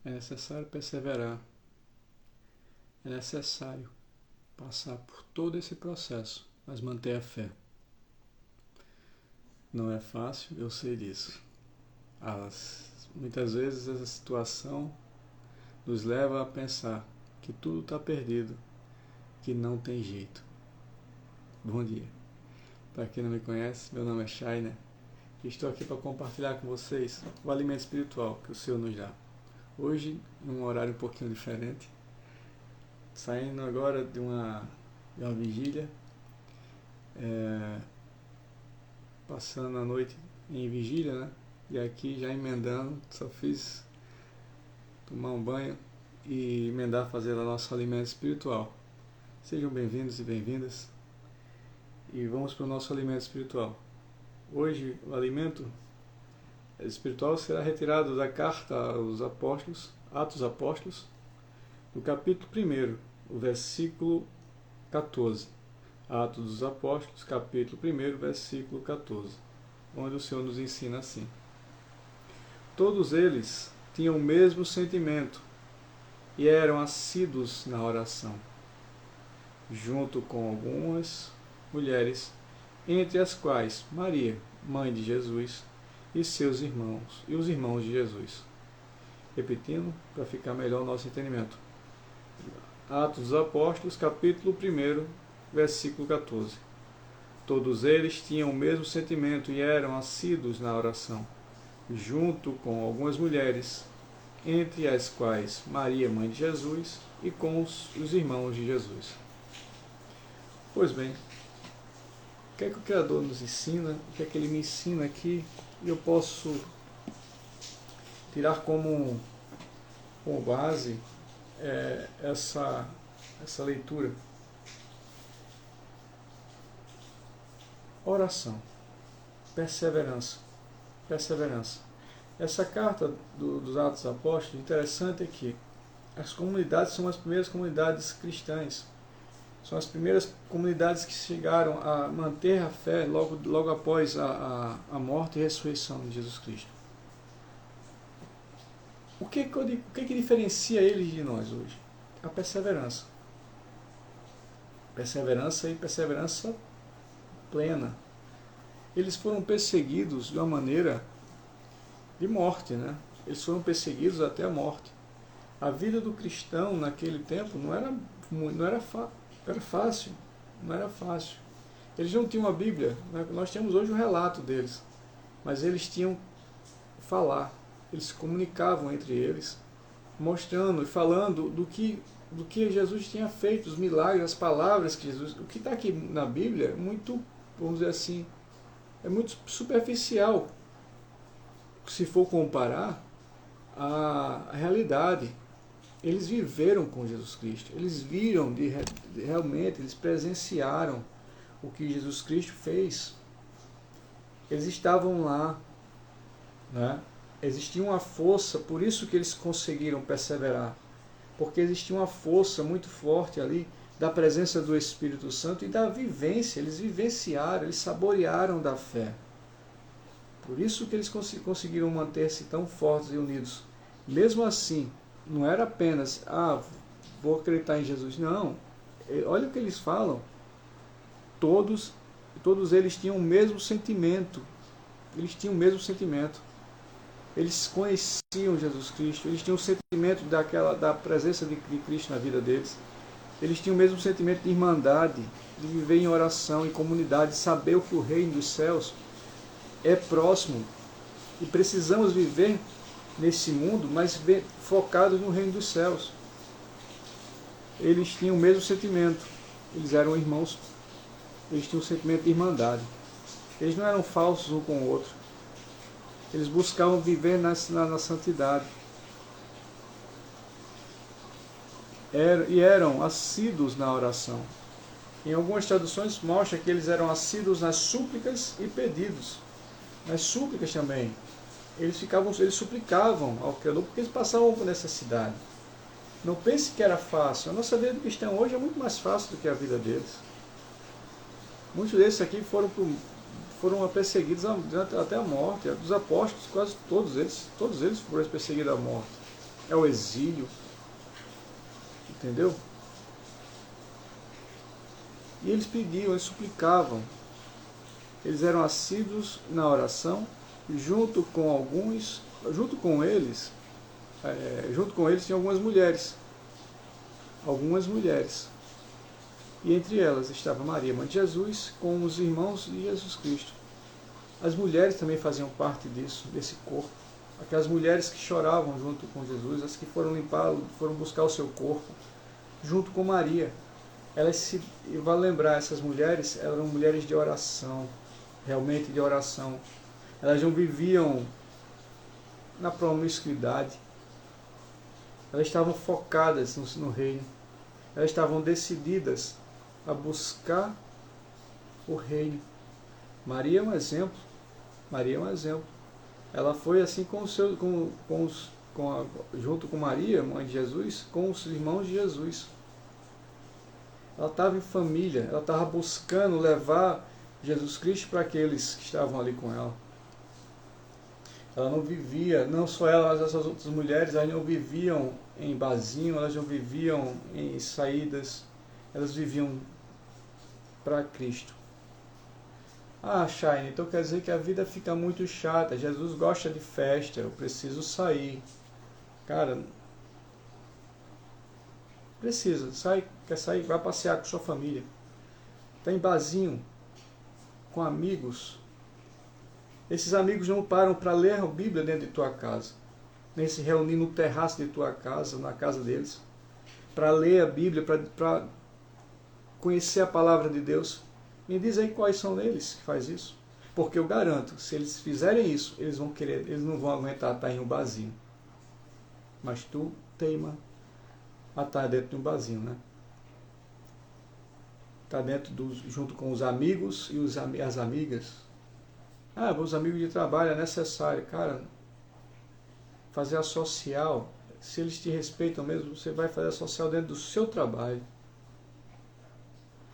É necessário perseverar, é necessário passar por todo esse processo, mas manter a fé. Não é fácil, eu sei disso. Muitas vezes essa situação nos leva a pensar que tudo está perdido, que não tem jeito. Bom dia. Para quem não me conhece, meu nome é Shainer e estou aqui para compartilhar com vocês o alimento espiritual que o Senhor nos dá. Hoje, em um horário um pouquinho diferente, saindo agora de uma vigília, passando a noite em vigília, né? E aqui já emendando, só fiz tomar um banho e emendar fazer o nosso alimento espiritual. Sejam bem-vindos e bem-vindas. E vamos para o nosso alimento espiritual. Hoje o alimento espiritual será retirado da carta aos apóstolos, Atos Apóstolos, no capítulo 1, o versículo 14. Atos dos Apóstolos, capítulo 1, versículo 14, onde o Senhor nos ensina assim: todos eles tinham o mesmo sentimento e eram assíduos na oração, junto com algumas mulheres, entre as quais Maria, mãe de Jesus, e seus irmãos, e os irmãos de Jesus. Repetindo, para ficar melhor o nosso entendimento. Atos dos Apóstolos, capítulo 1, versículo 14. Todos eles tinham o mesmo sentimento e eram assíduos na oração, junto com algumas mulheres, entre as quais Maria, mãe de Jesus, e com os irmãos de Jesus. Pois bem, o que é que o Criador nos ensina? O que é que Ele me ensina aqui? E eu posso tirar como base essa leitura. Oração, perseverança. Essa carta dos Atos Apóstolos, interessante é que as comunidades são as primeiras comunidades cristãs. São as primeiras comunidades que chegaram a manter a fé logo após a morte e ressurreição de Jesus Cristo. O que diferencia eles de nós hoje? A perseverança. Perseverança plena. Eles foram perseguidos de uma maneira de morte, né? Eles foram perseguidos até a morte. A vida do cristão naquele tempo não era fácil. Eles não tinham a Bíblia, né? Nós temos hoje o relato deles, mas eles tinham falar, eles se comunicavam entre eles, mostrando e falando do que Jesus tinha feito, os milagres, as palavras que Jesus... O que está aqui na Bíblia é muito, vamos dizer assim, é muito superficial, se for comparar a realidade. Eles viveram com Jesus Cristo, eles viram realmente, eles presenciaram o que Jesus Cristo fez. Eles estavam lá, né? Existia uma força, por isso que eles conseguiram perseverar, porque existia uma força muito forte ali da presença do Espírito Santo e da vivência. Eles vivenciaram, eles saborearam da fé. Por isso que eles conseguiram manter-se tão fortes e unidos. Mesmo assim, não era apenas, vou acreditar em Jesus. Não, olha o que eles falam. Todos eles tinham o mesmo sentimento. Eles conheciam Jesus Cristo, eles tinham o sentimento da presença de Cristo na vida deles. Eles tinham o mesmo sentimento de irmandade, de viver em oração, em comunidade, de saber o que o reino dos céus é próximo. E precisamos viver nesse mundo, mas focados no reino dos céus. Eles tinham o mesmo sentimento. Eles eram irmãos. Eles tinham um sentimento de irmandade. Eles não eram falsos um com o outro. Eles buscavam viver na santidade. E eram assíduos na oração. Em algumas traduções mostra que eles eram assíduos nas súplicas e pedidos. Nas súplicas também. Eles suplicavam ao Criador porque eles passavam por necessidade. Não pense que era fácil. A nossa vida de cristão hoje é muito mais fácil do que a vida deles. Muitos desses aqui foram perseguidos até a morte. Dos apóstolos, quase todos eles foram perseguidos à morte. é o exílio, entendeu? E eles pediam, eles suplicavam, eles eram assíduos na oração, junto com alguns, junto com eles tinha algumas mulheres, e entre elas estava Maria, mãe de Jesus, com os irmãos de Jesus Cristo. As mulheres também faziam parte disso, desse corpo. Aquelas mulheres que choravam junto com Jesus, as que foram limpá-lo, foram buscar o seu corpo, junto com Maria. E vale lembrar, essas mulheres eram mulheres de oração, realmente de oração. Elas não viviam na promiscuidade. Elas estavam focadas no reino. Elas estavam decididas a buscar o reino. Maria é um exemplo. Maria é um exemplo. Ela foi assim junto com Maria, mãe de Jesus, com os irmãos de Jesus. Ela estava em família, ela estava buscando levar Jesus Cristo para aqueles que estavam ali com ela. Ela não vivia, não só ela, mas essas outras mulheres, elas não viviam em barzinho, elas não viviam em saídas, elas viviam para Cristo. Ah, Shine, então quer dizer que a vida fica muito chata, Jesus gosta de festa, eu preciso sair. Cara, precisa, quer sair, vai passear com sua família. Está em barzinho, com amigos. Esses amigos não param para ler a Bíblia dentro de tua casa, nem se reunir no terraço de tua casa, na casa deles, para ler a Bíblia, para conhecer a palavra de Deus. Me diz aí quais são eles que faz isso. Porque eu garanto, se eles fizerem isso, eles não vão aguentar estar em um barzinho. Mas tu teima a estar dentro de um barzinho, né? Está junto com os amigos e as amigas. Ah, os amigos de trabalho é necessário. Cara, fazer a social, se eles te respeitam mesmo, você vai fazer a social dentro do seu trabalho.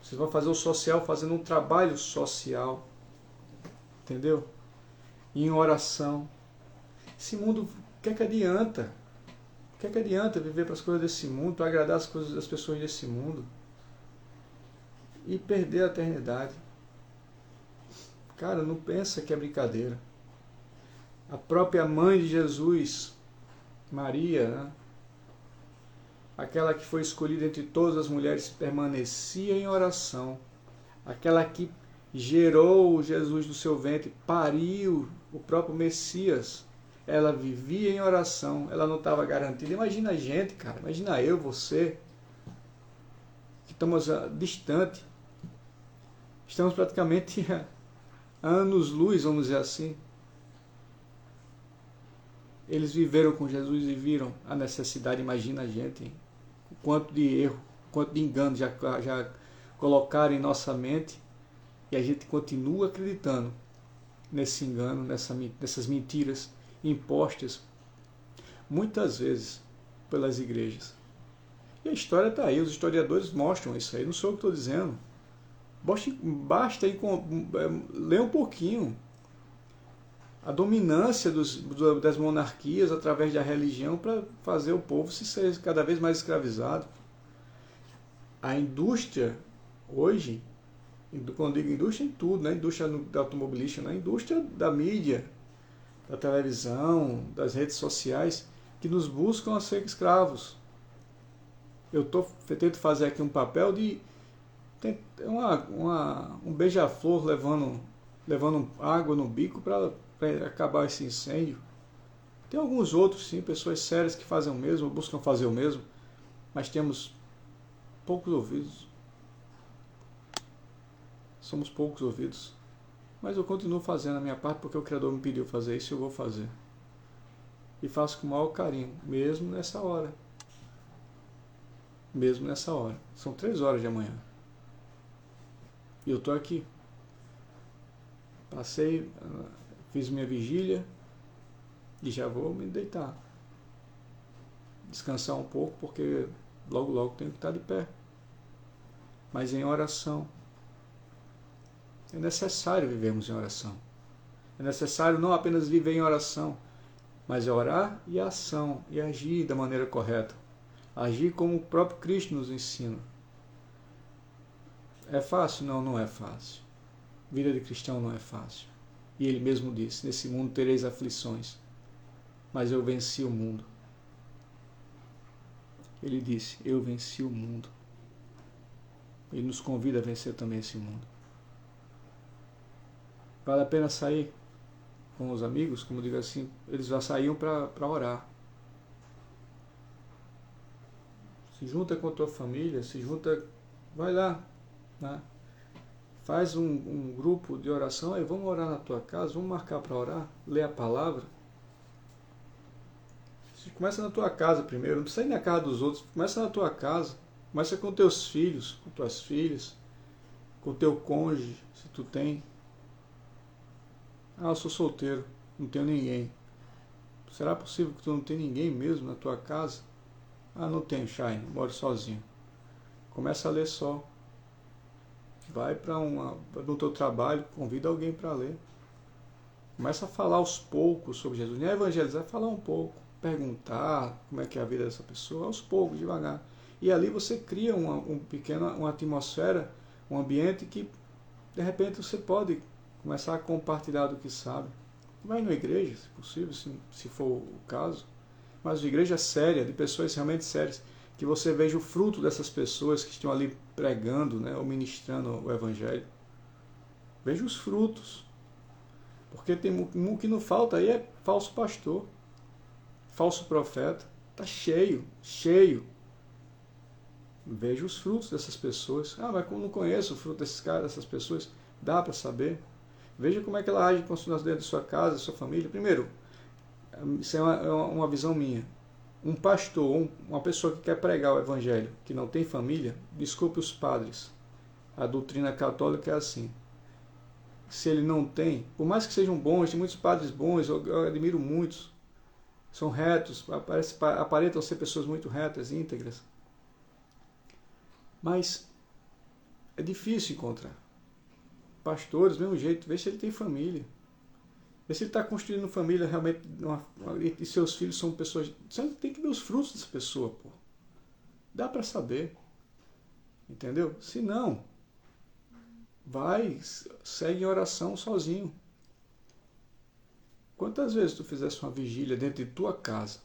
Vocês vão fazer o social fazendo um trabalho social. Entendeu? Em oração. Esse mundo, o que é que adianta? O que é que adianta viver para as coisas desse mundo, para agradar as coisas das pessoas desse mundo? E perder a eternidade. Cara, não pensa que é brincadeira. A própria mãe de Jesus, Maria, né? Aquela que foi escolhida entre todas as mulheres, permanecia em oração. Aquela que gerou Jesus do seu ventre, pariu o próprio Messias. Ela vivia em oração, ela não estava garantida. Imagina a gente, cara, imagina eu, você, que estamos distante. Estamos praticamente a anos-luz, vamos dizer assim. Eles viveram com Jesus e viram a necessidade. Imagina a gente, hein? O quanto de erro, o quanto de engano já colocaram em nossa mente, e a gente continua acreditando nesse engano, nessas mentiras impostas, muitas vezes, pelas igrejas. E a história está aí, os historiadores mostram isso aí, não sou eu que estou dizendo. Basta ler um pouquinho. A dominância das monarquias através da religião para fazer o povo se ser cada vez mais escravizado. A indústria, hoje, quando digo indústria, em tudo, né? Indústria da automobilística, né? Indústria da mídia, da televisão, das redes sociais, que nos buscam a ser escravos. Eu tento fazer aqui um papel de um beija-flor levando água no bico para acabar esse incêndio. Tem alguns outros, sim, pessoas sérias que fazem o mesmo, buscam fazer o mesmo, mas temos poucos ouvidos. Somos poucos ouvidos. Mas eu continuo fazendo a minha parte porque o Criador me pediu fazer isso e eu vou fazer. E faço com o maior carinho, mesmo nessa hora. Mesmo nessa hora. São 3 horas de amanhã. E eu estou aqui. Passei, fiz minha vigília e já vou me deitar. Descansar um pouco porque logo logo tenho que estar de pé. Mas em oração. É necessário vivermos em oração. É necessário não apenas viver em oração, mas é orar e ação, e agir da maneira correta. Agir como o próprio Cristo nos ensina. É fácil? Não, não é fácil. Vida de cristão não é fácil. E ele mesmo disse, nesse mundo tereis aflições, mas eu venci o mundo. Ele disse, eu venci o mundo. Ele nos convida a vencer também esse mundo. Vale a pena sair com os amigos, como eu digo assim, eles já saíam para orar. Se junta com a tua família, se junta, vai lá, né? Faz um grupo de oração, aí vamos orar na tua casa, vamos marcar para orar, ler a palavra. Começa na tua casa primeiro, não precisa ir na casa dos outros, começa na tua casa, começa com teus filhos, com tuas filhas, com teu cônjuge, se tu tem. Ah, eu sou solteiro, não tenho ninguém. Será possível que tu não tenha ninguém mesmo na tua casa? Ah, não tenho, Shine, moro sozinho. Começa a ler só. Vai no teu trabalho, convida alguém para ler. Começa a falar aos poucos sobre Jesus. Nem evangelizar, falar um pouco. Perguntar como é que é a vida dessa pessoa, aos poucos, devagar. E ali você cria uma atmosfera, um ambiente que, de repente, você pode começar a compartilhar do que sabe. Vai na igreja, se possível, se for o caso. Mas de igreja séria, de pessoas realmente sérias, que você veja o fruto dessas pessoas que estão ali pregando, né, ou ministrando o Evangelho. Veja os frutos. Porque o que não falta aí é falso pastor, falso profeta. Está cheio, cheio. Veja os frutos dessas pessoas. Ah, mas como não conheço o fruto desses caras, dessas pessoas, dá para saber. Veja como é que ela age dentro de sua casa, da sua família. Primeiro, isso é uma visão minha. Um pastor, uma pessoa que quer pregar o Evangelho, que não tem família, desculpe os padres. A doutrina católica é assim. Se ele não tem, por mais que sejam bons, tem muitos padres bons, eu admiro muitos, são retos, aparentam ser pessoas muito retas, íntegras. Mas é difícil encontrar. Pastores, do mesmo jeito, vê se ele tem família. Vê se ele está construindo família realmente, e seus filhos são pessoas. Você tem que ver os frutos dessa pessoa, pô. Dá para saber. Entendeu? Se não, segue em oração sozinho. Quantas vezes tu fizesse uma vigília dentro de tua casa?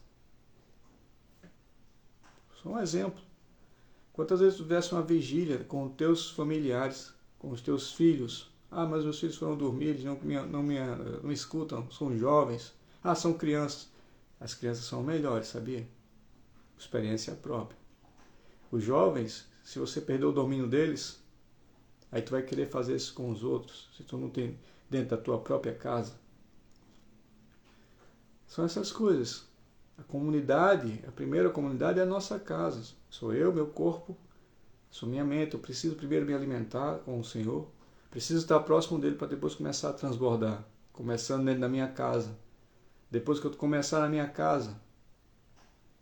Só um exemplo. Quantas vezes tu fizesse uma vigília com os teus familiares, com os teus filhos? Ah, mas meus filhos foram dormir, eles não me escutam, são jovens. Ah, são crianças. As crianças são melhores, sabia? Experiência própria. Os jovens, se você perder o domínio deles, aí tu vai querer fazer isso com os outros, se tu não tem dentro da tua própria casa. São essas coisas. A comunidade, a primeira comunidade é a nossa casa. Sou eu, meu corpo, sou minha mente. Eu preciso primeiro me alimentar com o Senhor. Preciso estar próximo dele para depois começar a transbordar. Começando dentro da minha casa. Depois que eu começar na minha casa.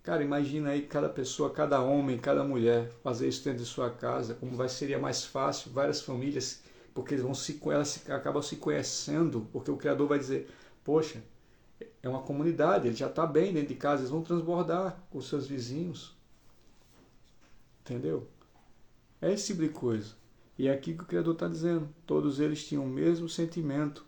Cara, imagina aí cada pessoa, cada homem, cada mulher fazer isso dentro de sua casa. Como seria mais fácil, várias famílias, porque elas acabam se conhecendo, porque o Criador vai dizer, poxa, é uma comunidade, ele já está bem dentro de casa, eles vão transbordar com os seus vizinhos. Entendeu? É esse tipo de coisa. E é aqui que o Criador está dizendo. Todos eles tinham o mesmo sentimento.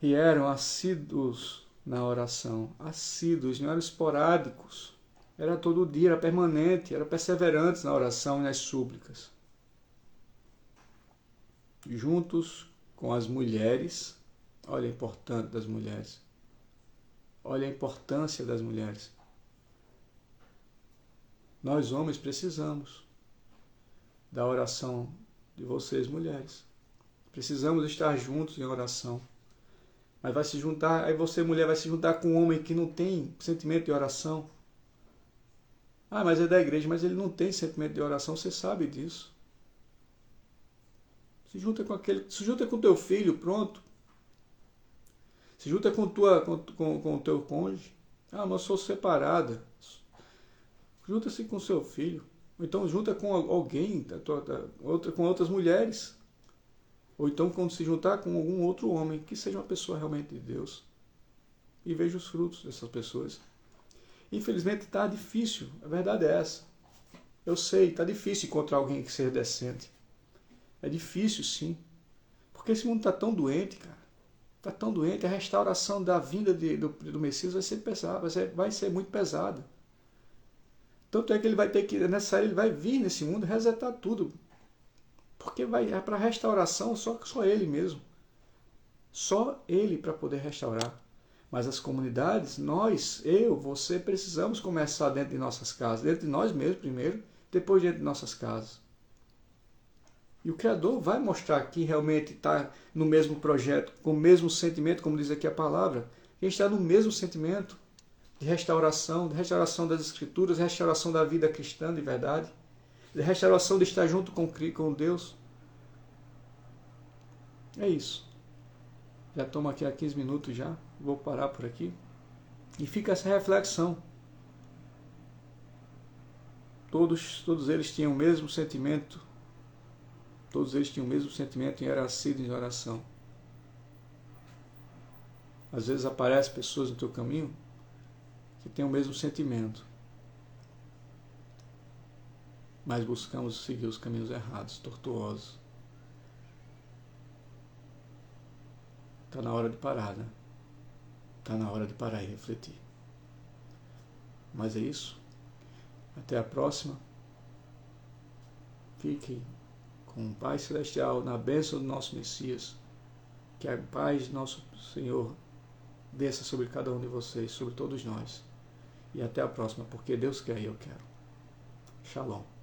E eram assíduos na oração. Assíduos, não eram esporádicos. Era todo dia, era permanente, eram perseverantes na oração e nas súplicas. Juntos com as mulheres. Olha a importância das mulheres. Olha a importância das mulheres. Nós, homens, precisamos da oração de vocês, mulheres. Precisamos estar juntos em oração. Mas vai se juntar, aí você, mulher, vai se juntar com um homem que não tem sentimento de oração. Ah, mas é da igreja, mas ele não tem sentimento de oração, você sabe disso. Se junta com teu filho, pronto. Se junta com o teu cônjuge. Ah, mas eu sou separada. Junta-se com seu filho. Ou então junta com alguém, com outras mulheres. Ou então quando se juntar com algum outro homem, que seja uma pessoa realmente de Deus. e vejo os frutos dessas pessoas. Infelizmente está difícil, a verdade é essa. Eu sei, está difícil encontrar alguém que seja decente. É difícil, sim. Porque esse mundo está tão doente, cara. Está tão doente. A restauração da vinda do Messias vai ser pesada, vai ser muito pesada. Tanto é que ele vai ter que, nessa área, ele vai vir nesse mundo resetar tudo. Porque é para restauração só ele mesmo. Só ele para poder restaurar. Mas as comunidades, nós, eu, você, precisamos começar dentro de nossas casas. Dentro de nós mesmos primeiro, depois dentro de nossas casas. E o Criador vai mostrar que realmente está no mesmo projeto, com o mesmo sentimento, como diz aqui a palavra. A gente está no mesmo sentimento de restauração das Escrituras, de restauração da vida cristã de verdade, de restauração de estar junto com Deus. É isso. Já estamos aqui há 15 minutos já, vou parar por aqui. E fica essa reflexão. Todos eles tinham o mesmo sentimento. Todos eles tinham o mesmo sentimento em eram sido em oração. Às vezes aparecem pessoas no teu caminho que têm o mesmo sentimento. Mas buscamos seguir os caminhos errados, tortuosos. Está na hora de parar, né? Está na hora de parar e refletir. Mas é isso. Até a próxima. Fiquem com o Pai Celestial, na bênção do nosso Messias. Que a paz de nosso Senhor desça sobre cada um de vocês, sobre todos nós. E até a próxima, porque Deus quer e eu quero. Shalom.